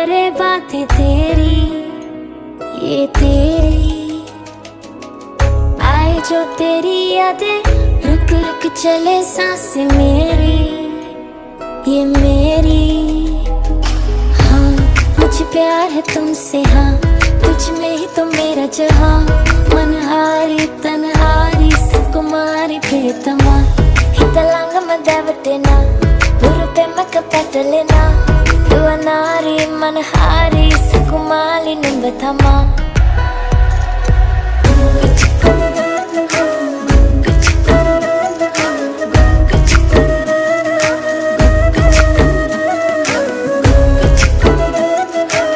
करे बातें तेरी, ये तेरी आए जो तेरी यादें, रुक रुक चले सांसें मेरी, ये मेरी। हाँ मुझे प्यार है तुमसे, हाँ तुझ में ही तो मेरा जहाँ, मनहारी तनहारी सुकुमारी प्रियतमा, हितलांग मदेवटेना हुरुपे मकपटलेना, दुआ नारी मनहारी सुकुमारी निंबथमा।